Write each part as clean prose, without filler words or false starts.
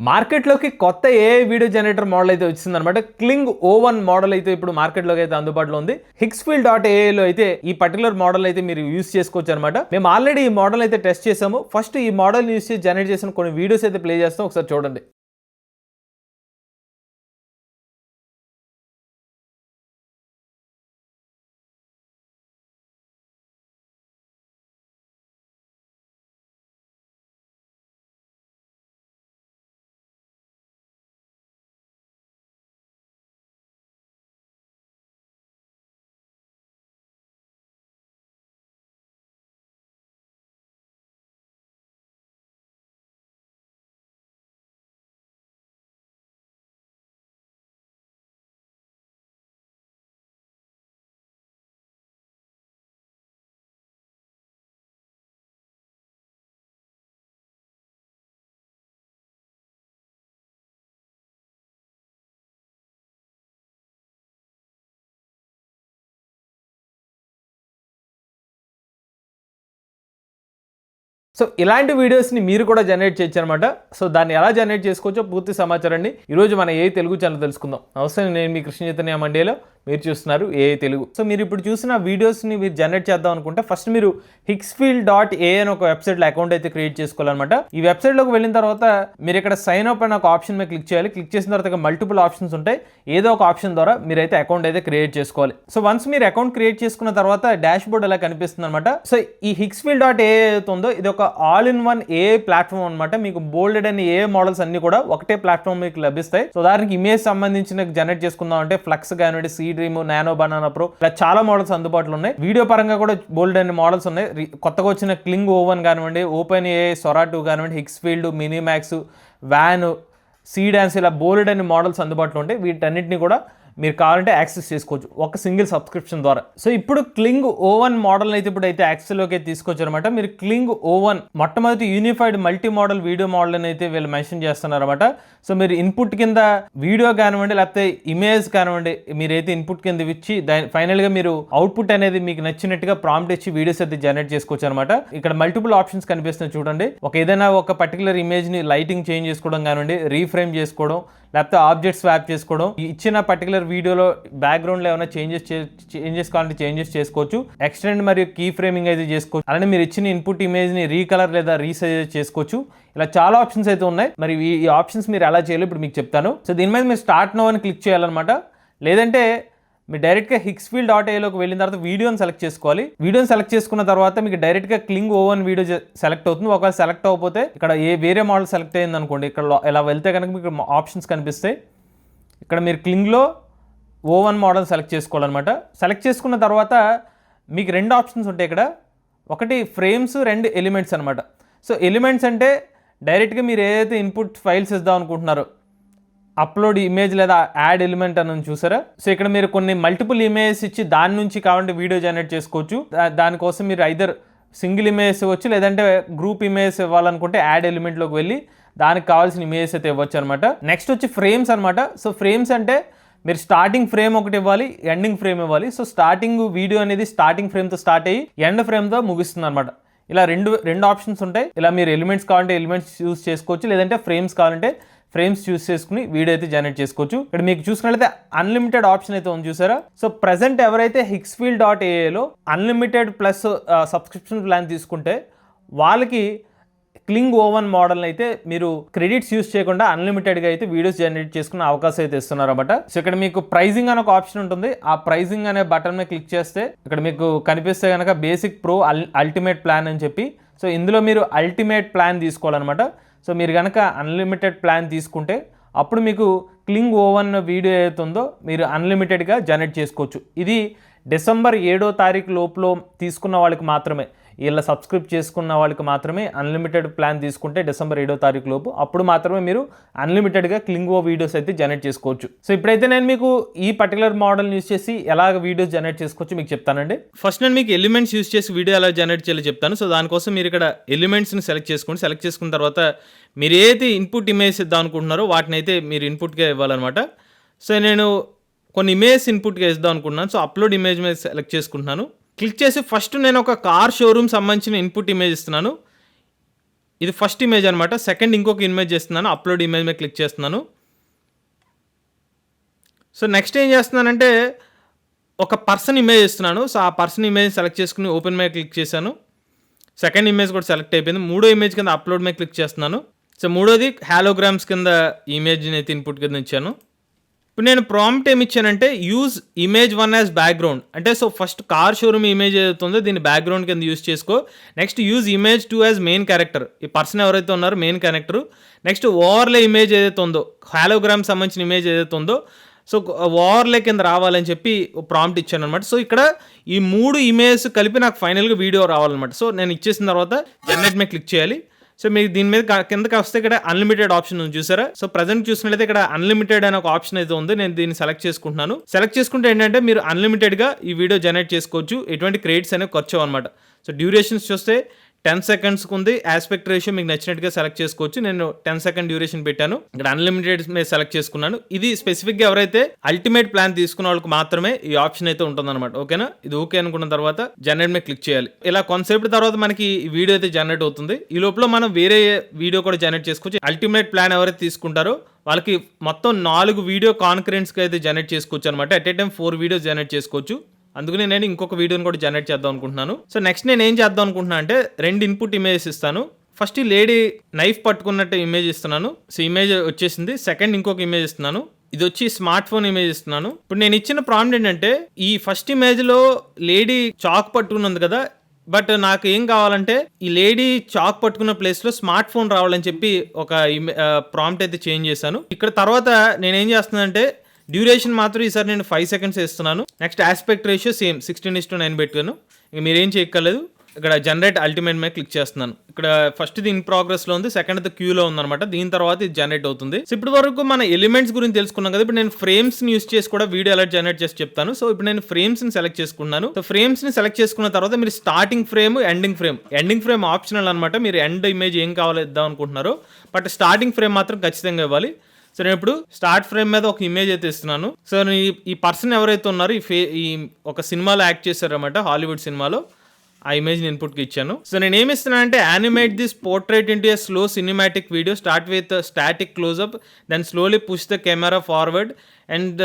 మార్కెట్లోకి కొత్త AI video generator model అయితే వచ్చిందనమాట. క్లింగ్ O1 మోడల్ అయితే ఇప్పుడు మార్కెట్లోకి అయితే అందుబాటులో ఉంది. Hixfield.ai లో అయితే ఈ పర్టికులర్ మోడల్ అయితే మీరు యూస్ చేసుకోవచ్చు అనమాట. మేము ఆల్రెడీ ఈ మోడల్ అయితే టెస్ట్ చేసాము. ఫస్ట్ ఈ మోడల్ యూస్ చేసి జనరేట్ చేసిన కొన్ని వీడియోస్ అయితే ప్లే చేస్తాం, ఒకసారి చూడండి. సో ఇలాంటి వీడియోస్ని మీరు కూడా జనరేట్ చేయొచ్చు అనమాట. సో దాన్ని ఎలా జనరేట్ చేసుకోవచ్చో పూర్తి సమాచారాన్ని ఈరోజు మన ఏఐ తెలుగు ఛానల్ తెలుసుకుందాం. నమస్తే, నేను మీ కృష్ణ చైతన్య మండేలో, మీరు చూస్తున్నారు ఏఐ తెలుగు. సో మీరు ఇప్పుడు చూసిన వీడియోస్ని మీరు జనరేట్ చేద్దాం అనుకుంటే ఫస్ట్ మీరు Hixfield.ai అని ఒక వెబ్సైట్లో అకౌంట్ అయితే క్రియేట్ చేసుకోవాలన్నమాట. ఈ వెబ్సైట్లోకి వెళ్ళిన తర్వాత మీరు ఇక్కడ సైన్ అప్ అని ఒక ఆప్షన్ మీద క్లిక్ చేయాలి. క్లిక్ చేసిన తర్వాత మల్టిపుల్ ఆప్షన్స్ ఉంటాయి. ఏదో ఒక ఆప్షన్ ద్వారా మీరైతే అకౌంట్ అయితే క్రియేట్ చేసుకోవాలి. సో వన్స్ మీరు అకౌంట్ క్రియేట్ చేసుకున్న తర్వాత డాష్ బోర్డ్ అలా కనిపిస్తుంది అనమాట. సో ఈ Hixfield.ai అవుతుందో ఇది ఒక all in one AI platform అనమాట. మీకు బోల్డెడ్ అని ఏఐ మోడల్స్ అన్ని కూడా ఒకటే ప్లాట్ఫామ్ మీకు లభిస్తాయి. సో దానికి ఇమేజ్ సంబంధించిన జనరేట్ చేసుకుందాం అంటే ఫ్లక్స్ కానివ్వండి, Seedream, Nano Banana Pro, ఇలా చాలా మోడల్స్ అందుబాటులో ఉన్నాయి. వీడియో పరంగా కూడా బోల్డ్ అనే మోడల్స్ ఉన్నాయి. కొత్తగా వచ్చిన క్లింగ్ O1 కానివ్వండి, ఓపెన్ ఏఐ, సొరా 2 కానివ్వండి, Hixfield, MiniMax, Wan, Seedance, ఇలా బోల్డ్ అనే మోడల్స్ అందుబాటులో ఉంటాయి. వీటన్నిటిని కూడా మీరు కావాలంటే యాక్సెస్ చేసుకోవచ్చు ఒక సింగిల్ సబ్స్క్రిప్షన్ ద్వారా. సో ఇప్పుడు క్లింగ్ O1 మోడల్ అయితే ఇప్పుడు అయితే యాక్సెస్లోకి తీసుకొచ్చారు అనమాట. మీరు క్లింగ్ O1 మొట్టమొదటి unified multi modal video model అని అయితే వీళ్ళు మెన్షన్ చేస్తున్నారు అనమాట. సో మీరు ఇన్పుట్ కింద వీడియో కానివ్వండి, లేకపోతే ఇమేజ్ కానివ్వండి, మీరైతే ఇన్పుట్ కింద ఇచ్చి ఫైనల్గా మీరు అవుట్పుట్ అనేది మీకు నచ్చినట్టుగా ప్రాంప్ట్ ఇచ్చి వీడియోస్ అయితే జనరేట్ చేసుకోవచ్చు అనమాట. ఇక్కడ మల్టిపుల్ ఆప్షన్స్ కనిపిస్తున్నాయి చూడండి. ఏదైనా ఒక పర్టికులర్ ఇమేజ్ ని లైటింగ్ చేంజ్ చేసుకోవడం కానివ్వండి, రీఫ్రేమ్ చేసుకోవడం, లేకపోతే ఆబ్జెక్ట్ స్వాప్ చేసుకోవడం, ఇచ్చిన పర్టికులర్ వీడియోలో బ్యాక్గ్రౌండ్లో ఏమైనా చేంజెస్ కావాలంటే చేంజెస్ చేసుకోవచ్చు. ఎక్స్టెండ్ మరియు కీ ఫ్రేమింగ్ అయితే చేసుకోవచ్చు. అలానే మీరు ఇచ్చిన ఇన్పుట్ ఇమేజ్ ని రీకలర్ లేదా రీసైజ్ చేసుకోవచ్చు. ఇలా చాలా ఆప్షన్స్ అయితే ఉన్నాయి. మరి ఈ ఆప్షన్స్ మీరు ఎలా చేయాలో ఇప్పుడు మీకు చెప్తాను. సో దీని మీద మీరు స్టార్ట్ నౌ అని క్లిక్ చేయాలన్నమాట. లేదంటే మీరు డైరెక్ట్గా Hixfield.ai లోకి వెళ్ళిన తర్వాత వీడియోని సెలెక్ట్ చేసుకోవాలి. వీడియోని సెలెక్ట్ చేసుకున్న తర్వాత మీకు డైరెక్ట్గా క్లింగ్ O1 వీడియో సెలెక్ట్ అవుతుంది. ఒకవేళ సెలెక్ట్ అవ్వకపోతే ఇక్కడ వేరే మోడల్ సెలెక్ట్ అయ్యింది అనుకోండి, ఇక్కడ ఇలా వెళ్తే కనుక మీకు ఆప్షన్స్ కనిపిస్తాయి. ఇక్కడ మీరు క్లింగ్లో O1 మోడల్ సెలెక్ట్ చేసుకోవాలన్నమాట. సెలెక్ట్ చేసుకున్న తర్వాత మీకు రెండు ఆప్షన్స్ ఉంటాయి ఇక్కడ. ఒకటి ఫ్రేమ్స్, రెండు ఎలిమెంట్స్ అనమాట. సో ఎలిమెంట్స్ అంటే డైరెక్ట్గా మీరు ఏదైతే ఇన్పుట్ ఫైల్స్ ఇద్దాం అనుకుంటున్నారో, అప్లోడ్ ఇమేజ్ లేదా యాడ్ ఎలిమెంట్ అని చూసారా. సో ఇక్కడ మీరు కొన్ని మల్టిపుల్ ఇమేజ్ ఇచ్చి దాని నుంచి కావాలంటే వీడియో జనరేట్ చేసుకోవచ్చు. దానికోసం మీరు ఐదర్ సింగిల్ ఇమేజ్ ఇవ్వచ్చు, లేదంటే గ్రూప్ ఇమేజ్ ఇవ్వాలనుకుంటే యాడ్ ఎలిమెంట్లోకి వెళ్ళి దానికి కావాల్సిన ఇమేజ్ అయితే ఇవ్వచ్చు అనమాట. నెక్స్ట్ వచ్చి ఫ్రేమ్స్ అనమాట. సో ఫ్రేమ్స్ అంటే మీరు స్టార్టింగ్ ఫ్రేమ్ ఒకటి ఇవ్వాలి, ఎండింగ్ ఫ్రేమ్ ఇవ్వాలి. సో స్టార్టింగ్ వీడియో అనేది స్టార్టింగ్ ఫ్రేమ్తో స్టార్ట్ అయ్యి ఎండ్ ఫ్రేమ్తో ముగుస్తుంది అనమాట. ఇలా రెండు ఆప్షన్స్ ఉంటాయి. ఇలా మీరు ఎలిమెంట్స్ కావాలంటే ఎలిమెంట్స్ యూస్ చేసుకోవచ్చు, లేదంటే ఫ్రేమ్స్ కావాలంటే ఫ్రేమ్స్ చూస్ చేసుకుని వీడియో అయితే జనరేట్ చేసుకోవచ్చు. ఇక్కడ మీకు చూసుకున్నట్లయితే అన్లిమిటెడ్ ఆప్షన్ అయితే ఉంది చూసారా. సో ప్రెసెంట్ ఎవరైతే Hixfield.ai unlimited plus subscription plan తీసుకుంటే వాళ్ళకి క్లింగ్ O1 మోడల్ అయితే మీరు క్రెడిట్స్ యూస్ చేయకుండా అన్లిమిటెడ్గా అయితే వీడియోస్ జనరేట్ చేసుకునే అవకాశం అయితే ఇస్తున్నారు అనమాట. సో ఇక్కడ మీకు ప్రైజింగ్ అనే ఒక ఆప్షన్ ఉంటుంది. ఆ ప్రైజింగ్ అనే బటన్ మీద క్లిక్ చేస్తే ఇక్కడ మీకు కనిపిస్తే కనుక బేసిక్, ప్రో, అల్టిమేట్ ప్లాన్ అని చెప్పి. సో ఇందులో మీరు అల్టిమేట్ ప్లాన్ తీసుకోవాలన్నమాట. సో మీరు కనుక అన్లిమిటెడ్ ప్లాన్ తీసుకుంటే అప్పుడు మీకు క్లింగ్ O1 వీడియో ఏదైతుందో మీరు అన్లిమిటెడ్గా జనరేట్ చేసుకోవచ్చు. ఇది డిసెంబర్ 7వ తారీఖు లోపల తీసుకున్న వాళ్ళకి మాత్రమే, ఇలా సబ్స్క్రైబ్ చేసుకున్న వాళ్ళకి మాత్రమే అన్లిమిటెడ్ ప్లాన్ తీసుకుంటే డిసెంబర్ 7వ తారీఖు లోపు అప్పుడు మాత్రమే మీరు అన్లిమిటెడ్గా క్లింగ్ O వీడియోస్ అయితే జనరేట్ చేసుకోవచ్చు. సో ఇప్పుడైతే నేను మీకు ఈ పర్టికులర్ మోడల్ యూస్ చేసి ఎలాగ వీడియోస్ జనరేట్ చేసుకోవచ్చు మీకు చెప్తానండి. ఫస్ట్ నేను మీకు ఎలిమెంట్స్ యూస్ చేసి వీడియో ఎలా జనరేట్ చేయాలో చెప్తాను. సో దానికోసం మీరు ఇక్కడ ఎలిమెంట్స్ని సెలెక్ట్ చేసుకోండి. సెలెక్ట్ చేసుకున్న తర్వాత మీరు ఏదైతే ఇన్పుట్ ఇమేజ్ ఇద్దాం అనుకుంటున్నారో వాటిని అయితే మీరు ఇన్పుట్గా ఇవ్వాలన్నమాట. సో నేను కొన్ని ఇమేజ్ ఇన్పుట్గా ఇద్దాం అనుకుంటున్నాను. సో అప్లోడ్ ఇమేజ్ మీద సెలెక్ట్ చేసుకుంటున్నాను. క్లిక్ చేసి ఫస్ట్ నేను ఒక కార్ షోరూమ్ సంబంధించిన ఇన్పుట్ ఇమేజ్ ఇస్తున్నాను. ఇది ఫస్ట్ ఇమేజ్ అనమాట. సెకండ్ ఇంకొక ఇమేజ్ చేస్తున్నాను. అప్లోడ్ ఇమేజ్ మీద క్లిక్ చేస్తున్నాను. సో నెక్స్ట్ ఏం చేస్తున్నానంటే ఒక పర్సన్ ఇమేజ్ ఇస్తున్నాను. సో ఆ పర్సన్ ఇమేజ్ సెలెక్ట్ చేసుకుని ఓపెన్ మీద క్లిక్ చేశాను. సెకండ్ ఇమేజ్ కూడా సెలెక్ట్ అయిపోయింది. మూడో ఇమేజ్ కింద అప్లోడ్ మీద క్లిక్ చేస్తున్నాను. సో మూడోది హాలోగ్రామ్స్ కింద ఇమేజ్ని అయితే ఇన్పుట్ కింద ఇచ్చాను. ఇప్పుడు నేను ప్రాంప్ట్ ఏమి ఇచ్చానంటే యూజ్ ఇమేజ్ 1 యాజ్ బ్యాక్గ్రౌండ్. అంటే so first car showroom image ఏదైతుందో దీన్ని బ్యాక్గ్రౌండ్ కింద యూజ్ చేసుకో. Next use image 2 as main character. ఈ పర్సన్ ఎవరైతే ఉన్నారో మెయిన్ క్యారెక్టర్. నెక్స్ట్ ఓవర్లే ఇమేజ్ ఏదైతే ఉందో హాలోగ్రామ్ సంబంధించిన ఇమేజ్ ఏదైతే ఉందో సో ఓవర్లే కింద రావాలని చెప్పి ప్రాంప్ట్ ఇచ్చాను అనమాట. సో ఇక్కడ ఈ 3 ఇమేజ్ కలిపి నాకు ఫైనల్గా వీడియో రావాలన్నమాట. సో నేను ఇచ్చేసిన తర్వాత జనరేట్ మీద క్లిక్ చేయాలి. సో మీకు దీని మీద కిందకి వస్తే ఇక్కడ అన్లిమిటెడ్ ఆప్షన్ ఉంది చూసారా. సో ప్రజెంట్ చూసినట్లయితే ఇక్కడ అన్లిమిటెడ్ అనే ఒక ఆప్షన్ అయితే ఉంది. నేను దీన్ని సెలెక్ట్ చేసుకుంటున్నాను. సెలెక్ట్ చేసుకుంటే ఏంటంటే మీరు అన్లిమిటెడ్గా ఈ వీడియో జనరేట్ చేసుకోవచ్చు. ఎటువంటి క్రెడిట్స్ అనేవి ఖర్చు అనమాట. సో డ్యూరేషన్స్ చూస్తే 10 సెకండ్స్కి ఉంది. ఆస్పెక్ట్ రేషియో మీకు నచ్చినట్టుగా సెలెక్ట్ చేసుకోవచ్చు. నేను 10 సెకండ్ డ్యూరేషన్ పెట్టాను. ఇక్కడ అన్లిమిటెడ్ మీద సెలెక్ట్ చేసుకున్నాను. ఇది స్పెసిఫిక్గా ఎవరైతే అల్టిమేట్ ప్లాన్ తీసుకున్న వాళ్ళకి మాత్రమే ఈ ఆప్షన్ అయితే ఉంటుందన్నమాట. ఓకేనా. ఇది ఓకే అనుకున్న తర్వాత జనరేట్ మీద క్లిక్ చేయాలి. ఇలా కొంతసేపు తర్వాత మనకి ఈ వీడియో అయితే జనరేట్ అవుతుంది. ఈ లోపల మనం వేరే వీడియో కూడా జనరేట్ చేసుకోవచ్చు. అల్టిమేట్ ప్లాన్ ఎవరైతే తీసుకుంటారో వాళ్ళకి మొత్తం 4 వీడియో కాన్ఫరెన్స్కి అయితే జనరేట్ చేసుకోవచ్చు అనమాట. At a time 4 videos generate చేసుకోవచ్చు. అందుకని నేను ఇంకొక వీడియోని కూడా జనరేట్ చేద్దాం అనుకుంటున్నాను. సో నెక్స్ట్ నేను ఏం చేద్దాం అనుకుంటున్నాను అంటే 2 ఇన్పుట్ ఇమేజెస్ ఇస్తాను. ఫస్ట్ ఈ లేడీ నైఫ్ పట్టుకున్నట్టు ఇమేజ్ ఇస్తున్నాను. సో ఇమేజ్ వచ్చేసింది. సెకండ్ ఇంకొక ఇమేజ్ ఇస్తున్నాను. ఇది వచ్చి స్మార్ట్ ఫోన్ ఇమేజ్ ఇస్తున్నాను. ఇప్పుడు నేను ఇచ్చిన ప్రాంప్ట్ ఏంటంటే ఈ ఫస్ట్ ఇమేజ్లో లేడీ చాక్ పట్టుకుని ఉంది కదా, బట్ నాకు ఏం కావాలంటే ఈ లేడీ చాక్ పట్టుకున్న ప్లేస్లో స్మార్ట్ ఫోన్ రావాలని చెప్పి ఒక ప్రాంప్ట్ అయితే చేంజ్ చేశాను. ఇక్కడ తర్వాత నేను ఏం చేస్తున్నానంటే డ్యూరేషన్ మాత్రం ఈసారి నేను 5 సెకండ్స్ ఇస్తున్నాను. నెక్స్ట్ ఆస్పెక్ట్ రేషియో సేమ్ 16:9 పెట్టాను. ఇక మీరేం చేయక్కర్లేదు. ఇక్కడ జనరేట్ అల్టిమేట్ మీద క్లిక్ చేస్తున్నాను. ఇక్కడ ఫస్ట్ ఇది ఇన్ ప్రోగ్రెస్లో ఉంది, సెకండ్ అయితే క్యూలో ఉందన్నమాట. దీని తర్వాత ఇది జనరేట్ అవుతుంది. సో ఇప్పటి వరకు మన ఎలిమెంట్స్ గురించి తెలుసుకున్నాం కదా. ఇప్పుడు నేను ఫ్రేమ్స్ని యూస్ చేసి కూడా వీడియో ఎలా జనరేట్ చేసి చెప్తాను. సో ఇప్పుడు నేను ఫ్రేమ్స్ని సెలెక్ట్ చేసుకున్నాను. సో ఫ్రేమ్స్ని సెలెక్ట్ చేసుకున్న తర్వాత మీరు starting frame, ending frame optional అనమాట. మీరు ఎండ్ ఇమేజ్ ఏం కావాలి ఇద్దాం అనుకుంటున్నారో, బట్ స్టార్టింగ్ ఫ్రేమ్ మాత్రం ఖచ్చితంగా ఇవ్వాలి. సో నేను ఇప్పుడు స్టార్ట్ ఫ్రేమ్ మీద ఒక ఇమేజ్ అయితే ఇస్తున్నాను. సో ఈ పర్సన్ ఎవరైతే ఉన్నారో ఈ ఒక సినిమాలో యాక్ట్ చేశారన్నమాట, హాలీవుడ్ సినిమాలో. ఆ ఇమేజ్ని ఇన్పుట్కి ఇచ్చాను. సో నేను ఏమి ఇస్తున్నానంటే animate this portrait into a slow cinematic video, start with static close up, then slowly push the camera forward and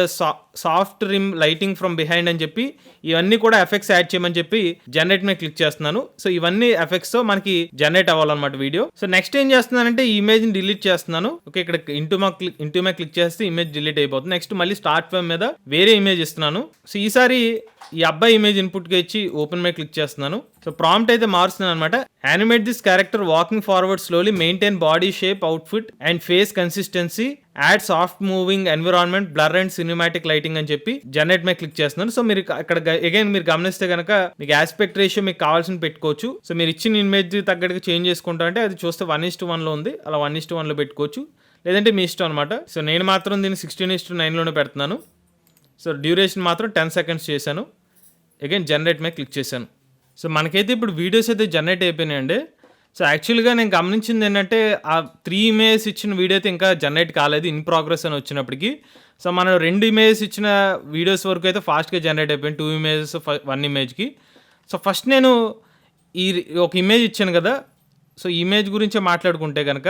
soft rim lighting from behind అని చెప్పి ఇవన్నీ కూడా ఎఫెక్ట్స్ యాడ్ చేయమని చెప్పి జనరేట్ మీద క్లిక్ చేస్తున్నాను. సో ఇవన్నీ ఎఫెక్ట్స్ తో మనకి జనరేట్ అవ్వాలన్నమాట వీడియో. సో నెక్స్ట్ ఏం చేస్తున్నానంటే ఈ ఇమేజ్ ని డిలీట్ చేస్తున్నాను. ఓకే, ఇక్కడ ఇంటూ మీద క్లిక్ చేస్తే ఇమేజ్ డిలీట్ అయిపోతుంది. నెక్స్ట్ మళ్ళీ స్టార్ట్ ఫ్రేమ్ మీద వేరే ఇమేజ్ ఇస్తున్నాను. సో ఈసారి ఈ అబ్బాయి ఇమేజ్ ఇన్పుట్గా ఇచ్చి ఓపెన్ మీద క్లిక్ చేస్తున్నాను. సో ప్రాంప్ట్ అయితే మారుస్తున్నాను అనమాట. Animate this character walking forward slowly, maintain body shape, outfit and face consistency, add soft moving environment, blur and cinematic lighting అని చెప్పి జనరేట్ మీద క్లిక్ చేస్తున్నాను. సో మీరు అక్కడ అగైన్ మీరు గమనిస్తే కనుక మీకు ఆస్పెక్ట్ రేషియో మీకు కావాల్సిన పెట్టుకోవచ్చు. సో మీరు ఇచ్చిన ఇమేజ్ తగ్గట్టుగా చేంజ్ చేసుకుంటా అంటే అది చూస్తే 1:1 ఉంది. అలా 1:1 పెట్టుకోవచ్చు, లేదంటే మీ ఇష్టం అనమాట. సో నేను మాత్రం దీన్ని 16:9 పెడుతున్నాను. సో డ్యూరేషన్ మాత్రం 10 సెకండ్స్ చేశాను. అగైన్ జనరేట్ మీద క్లిక్ చేశాను. సో మనకైతే ఇప్పుడు వీడియోస్ అయితే జనరేట్ అయిపోయినాయండి. సో యాక్చువల్గా నేను గమనించింది ఏంటంటే ఆ 3 ఇమేజెస్ ఇచ్చిన వీడియో అయితే ఇంకా జనరేట్ కాలేదు, ఇన్ ప్రోగ్రెస్ అని వచ్చినప్పటికీ. సో మనం 2 ఇమేజెస్ ఇచ్చిన వీడియోస్ వరకు అయితే ఫాస్ట్గా జనరేట్ అయిపోయింది, 2 ఇమేజెస్ 1 ఇమేజ్కి. సో ఫస్ట్ నేను ఈ ఒక ఇమేజ్ ఇచ్చాను కదా, సో ఈ ఇమేజ్ గురించే మాట్లాడుకుంటే కనుక,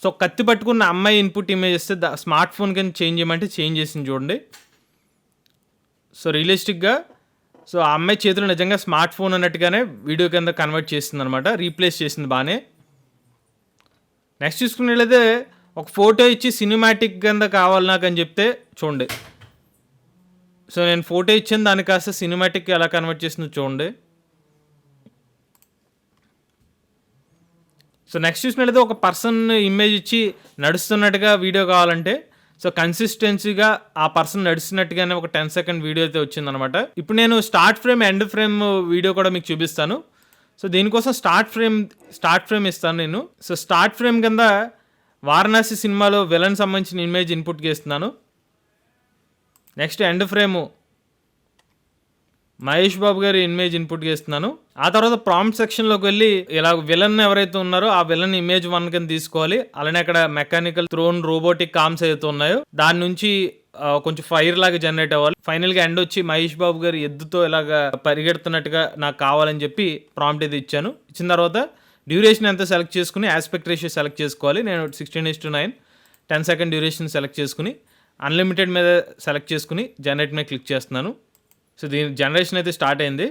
సో కత్తి పట్టుకున్న అమ్మాయి ఇన్పుట్ ఇమేజ్ ఇస్తే స్మార్ట్ ఫోన్ కింద చేంజ్ చేయమంటే చేంజ్ చేసింది చూడండి. సో రియలిస్టిక్గా సో ఆ అమ్మాయి చేతిలో నిజంగా స్మార్ట్ ఫోన్ అన్నట్టుగానే వీడియో కింద కన్వర్ట్ చేసింది అనమాట, రీప్లేస్ చేసింది బాగానే. నెక్స్ట్ చూసుకున్నట్లయితే ఒక ఫోటో ఇచ్చి సినిమాటిక్ కింద కావాలి నాకు అని చెప్తే చూడండి. సో నేను ఫోటో ఇచ్చాను, దాన్ని కాస్త సినిమాటిక్ ఎలా కన్వర్ట్ చేసిందో చూడండి. సో నెక్స్ట్ చూసినట్లయితే ఒక పర్సన్ ఇమేజ్ ఇచ్చి నడుస్తున్నట్టుగా వీడియో కావాలంటే సో కన్సిస్టెన్సీగా ఆ పర్సన్ నడుస్తున్నట్టుగానే ఒక 10 సెకండ్ వీడియో అయితే వచ్చిందనమాట. ఇప్పుడు నేను start frame end frame video కూడా మీకు చూపిస్తాను. సో దీనికోసం స్టార్ట్ ఫ్రేమ్ ఇస్తాను నేను. సో స్టార్ట్ ఫ్రేమ్ కింద వారణాసి సినిమాలో విలన్ సంబంధించిన ఇమేజ్ ఇన్పుట్కి ఇస్తున్నాను. Next end frame Mahesh Babu గారి ఇమేజ్ ఇన్పుట్గా ఇస్తున్నాను. ఆ తర్వాత ప్రాంప్ట్ సెక్షన్లోకి వెళ్ళి ఇలా విలన్ ఎవరైతే ఉన్నారో ఆ విలన్ ఇమేజ్ 1 కింద తీసుకోవాలి. అలానే అక్కడ మెకానికల్ థ్రోన్ రోబోటిక్ కామ్స్ ఏదైతే ఉన్నాయో దాని నుంచి కొంచెం ఫైర్ లాగా జనరేట్ అవ్వాలి. ఫైనల్గా ఎండ్ వచ్చి మహేష్ బాబు గారు ఎద్దుతో ఇలాగా పరిగెడుతున్నట్టుగా నాకు కావాలని చెప్పి ప్రాంప్ట్ ఇది ఇచ్చాను. ఇచ్చిన తర్వాత డ్యూరేషన్ ఎంత సెలెక్ట్ చేసుకుని ఆస్పెక్ట్ రేషియో సెలెక్ట్ చేసుకోవాలి. నేను 16:9 10 సెకండ్ డ్యూరేషన్ సెలెక్ట్ చేసుకుని అన్లిమిటెడ్ మీద సెలెక్ట్ చేసుకుని జనరేట్ మీద క్లిక్ చేస్తున్నాను. సో దీని జనరేషన్ అయితే స్టార్ట్ అయింది.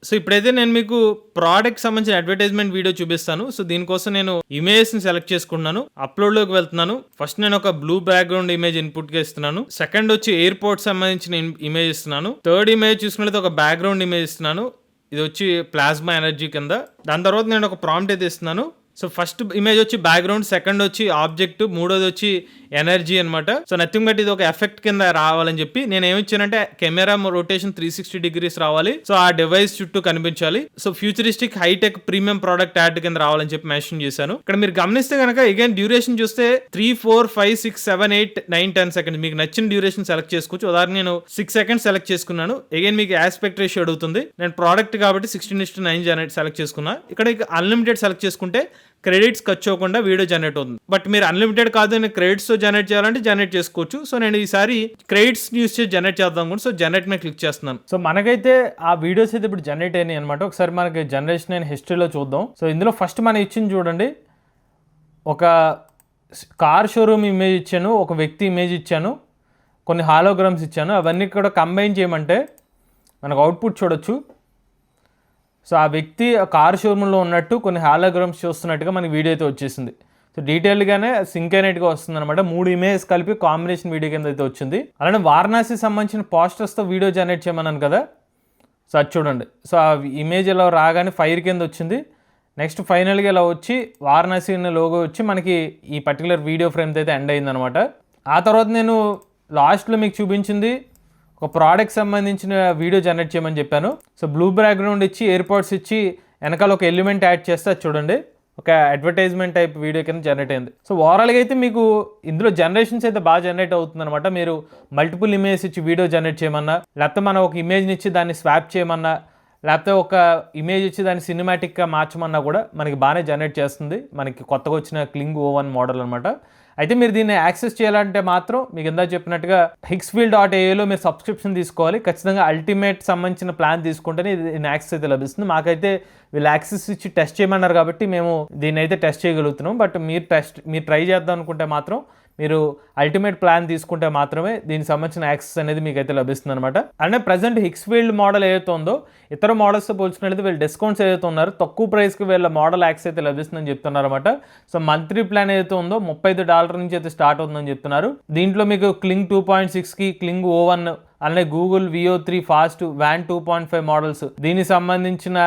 సో ఇప్పుడైతే నేను మీకు ప్రోడక్ట్ సంబంధించిన అడ్వర్టైజ్మెంట్ వీడియో చూపిస్తాను. సో దీనికోసం నేను ఇమేజ్ని సెలెక్ట్ చేసుకున్నాను. అప్లోడ్లోకి వెళ్తున్నాను. ఫస్ట్ నేను ఒక బ్లూ బ్యాక్గ్రౌండ్ ఇమేజ్ ఇన్పుట్గా ఇస్తున్నాను. సెకండ్ వచ్చి ఎయిర్పోర్ట్ సంబంధించిన ఇమేజ్ ఇస్తున్నాను. థర్డ్ ఇమేజ్ చూసుకున్నట్లయితే ఒక బ్యాక్గ్రౌండ్ ఇమేజ్ ఇస్తున్నాను. ఇది వచ్చి ప్లాస్మా ఎనర్జీ కింద. దాని తర్వాత నేను ఒక ప్రాంప్ట్ అయితే ఇస్తున్నాను. సో ఫస్ట్ ఇమేజ్ వచ్చి బ్యాక్గ్రౌండ్, సెకండ్ వచ్చి ఆబ్జెక్ట్, మూడోది వచ్చి ఎనర్జీ అనమాట. సో నథింగ్ బట్ ఇది ఒక ఎఫెక్ట్ కింద రావాలని చెప్పి నేను ఏమిచ్చానంటే కెమెరా రొటేషన్ 360 degrees రావాలి. సో ఆ డివైస్ చుట్టూ కనిపించాలి. So futuristic hi-tech premium product ad కింద రావాలని చెప్పి మెన్షన్ చేశాను. ఇక్కడ మీరు గమనిస్తే కనుక అగైన్ డ్యూరేషన్ చూస్తే 3, 4, 5, 6, 7, 8, 9, 10 seconds మీకు నచ్చిన డ్యూరేషన్ సెలెక్ట్ చేసుకోవచ్చు. ఉదాహరణ నేను 6 seconds సెలెక్ట్ చేసుకున్నాను. అగైన్ మీకు ఆస్పెక్ట్ రేషియో అడుగుతుంది. నేను ప్రోడక్ట్ కాబట్టి 16:9 జనరేట్ సెలెక్ట్ చేసుకున్నా. ఇక్కడ అన్లిమిటెడ్ సెలెక్ట్ చేసుకుంటే క్రెడిట్స్ ఖర్చు అవ్వకుండా వీడియో జనరేట్ అవుతుంది. బట్ మీరు అన్లిమిటెడ్ కాదు, నేను క్రెడిట్స్తో జనరేట్ చేయాలంటే జనరేట్ చేసుకోవచ్చు. సో నేను ఈసారి క్రెడిట్స్ యూస్ చేసి జనరేట్ చేద్దాం కూడా. సో జనరేట్ మీద క్లిక్ చేస్తున్నాను. సో మనకైతే ఆ వీడియోస్ అయితే ఇప్పుడు జనరేట్ అయినాయి అనమాట. ఒకసారి మనకి జనరేషన్ అయిన హిస్టరీలో చూద్దాం. సో ఇందులో ఫస్ట్ మనం ఇచ్చింది చూడండి, ఒక కార్ షోరూమ్ ఇమేజ్ ఇచ్చాను, ఒక వ్యక్తి ఇమేజ్ ఇచ్చాను, కొన్ని హాలోగ్రామ్స్ ఇచ్చాను. అవన్నీ కూడా కంబైన్ చేయమంటే మనకు అవుట్పుట్ చూడొచ్చు. సో ఆ వ్యక్తి కార్ షోరూంలో ఉన్నట్టు కొన్ని హాలోగ్రామ్స్ చూస్తున్నట్టుగా మనకి వీడియో అయితే వచ్చేసింది. సో డీటెయిల్గానే సింక్ అయినట్టుగా వస్తుంది అనమాట. 3 ఇమేజ్ కలిపి కాంబినేషన్ వీడియో కింద అయితే వచ్చింది. అలానే వారణాసి సంబంధించిన పోస్టర్స్తో వీడియో జనరేట్ చేయమన్నాను కదా. సో అది చూడండి. సో ఆ ఇమేజ్ ఇలా రాగానే ఫైర్ కింద వచ్చింది. నెక్స్ట్ ఫైనల్గా ఇలా వచ్చి వారణాసి అనే లోగో వచ్చి మనకి ఈ పర్టికులర్ వీడియో ఫ్రేమ్తో అయితే ఎండ్ అయిందనమాట. ఆ తర్వాత నేను లాస్ట్లో మీకు చూపించింది ఒక ప్రోడక్ట్ సంబంధించిన వీడియో జనరేట్ చేయమని చెప్పాను. సో బ్లూ బ్యాక్గ్రౌండ్ ఇచ్చి ఎయిర్పోర్ట్స్ ఇచ్చి వెనకాల ఒక ఎలిమెంట్ యాడ్ చేస్తే చూడండి ఒక అడ్వర్టైజ్మెంట్ టైప్ వీడియో కింద జనరేట్ అయింది. సో ఓవరాల్గా అయితే మీకు ఇందులో జనరేషన్స్ అయితే బాగా జనరేట్ అవుతుంది అనమాట. మీరు మల్టిపుల్ ఇమేజ్ ఇచ్చి వీడియో జనరేట్ చేయమన్నా, లేకపోతే మనం ఒక ఇమేజ్ని ఇచ్చి దాన్ని స్వాప్ చేయమన్నా, లేకపోతే ఒక ఇమేజ్ ఇచ్చి దాన్ని సినిమాటిక్గా మార్చమన్నా కూడా మనకి బాగానే జనరేట్ చేస్తుంది. మనకి కొత్తగా వచ్చిన క్లింగ్ O1 మోడల్ అనమాట. అయితే మీరు దీన్ని యాక్సెస్ చేయాలంటే మాత్రం మీకు ఇందాక చెప్పినట్టుగా hixfield.aలో మీరు సబ్స్క్రిప్షన్ తీసుకోవాలి. ఖచ్చితంగా అల్టిమేట్ సంబంధించిన ప్లాన్ తీసుకుంటేనే దీన్ని యాక్సెస్ అయితే లభిస్తుంది. మాకైతే వీళ్ళు యాక్సెస్ ఇచ్చి టెస్ట్ చేయమన్నారు కాబట్టి మేము దీన్ని అయితే టెస్ట్ చేయగలుగుతున్నాం. బట్ మీరు ట్రై చేద్దాం అనుకుంటే మాత్రం మీరు అల్టిమేట్ ప్లాన్ తీసుకుంటే మాత్రమే దీనికి సంబంధించిన యాక్సెస్ అనేది మీకు అయితే లభిస్తుంది అనమాట. అంటే ప్రజెంట్ హిక్స్ఫీల్డ్ మోడల్ ఏదైతే ఉందో ఇతర మోడల్స్తో పోల్చుకున్నట్లయితే వీళ్ళు డిస్కౌంట్స్ ఏదైతే ఉన్నారో తక్కువ ప్రైస్కి వీళ్ళ మోడల్ యాక్సెస్ అయితే లభిస్తుందని చెప్తున్నారు అనమాట. సో మంత్లీ ప్లాన్ ఏదైతే ఉందో $35 నుంచి అయితే స్టార్ట్ అవుతుందని చెప్తున్నారు. దీంట్లో మీకు క్లింగ్ 2.6కి క్లింగ్ O1 అలానే Google VO3 fast WAN 2.5 models దీనికి సంబంధించిన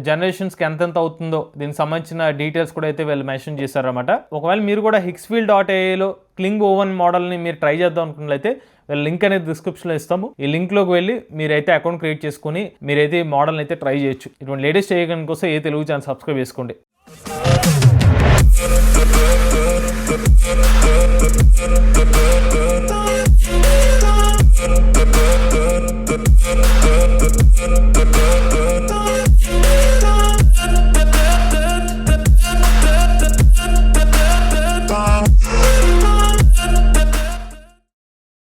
జనరేషన్స్కి ఎంతెంత అవుతుందో దీనికి సంబంధించిన డీటెయిల్స్ కూడా అయితే వీళ్ళు మెన్షన్ చేశారన్నమాట. ఒకవేళ మీరు కూడా hixfield.aలో క్లింగ్ O1 మోడల్ని మీరు ట్రై చేద్దాం అనుకున్నట్లయితే వీళ్ళ లింక్ అనేది డిస్క్రిప్షన్లో ఇస్తాము. ఈ లింక్లోకి వెళ్ళి మీరైతే అకౌంట్ క్రియేట్ చేసుకుని మీరైతే ఈ మోడల్ని అయితే ట్రై చేయొచ్చు. ఇటువంటి లేటెస్ట్ చేయడం కోసం ఏ తెలుగు ఛానల్ సబ్స్క్రైబ్ చేసుకోండి.